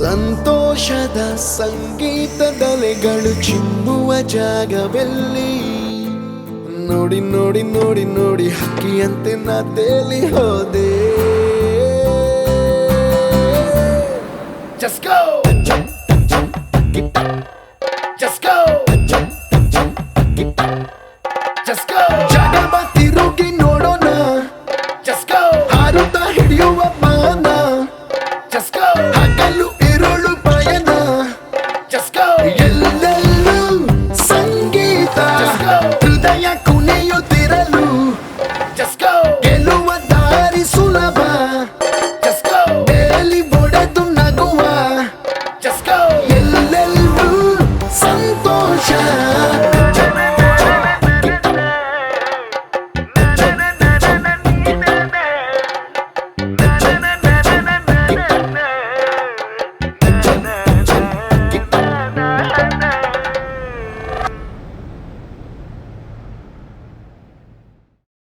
ಸಂತೋಷದ ಸಂಗೀತದಲೆಗಳು ಚಿಮ್ಮುವ ಜಾಗವೆಲ್ಲಿ ನೋಡಿ ನೋಡಿ ನೋಡಿ ನೋಡಿ ಹಕ್ಕಿಯಂತೆ ನಾ ತೇಲಿ ಹೋದೆ. Just go! Just go!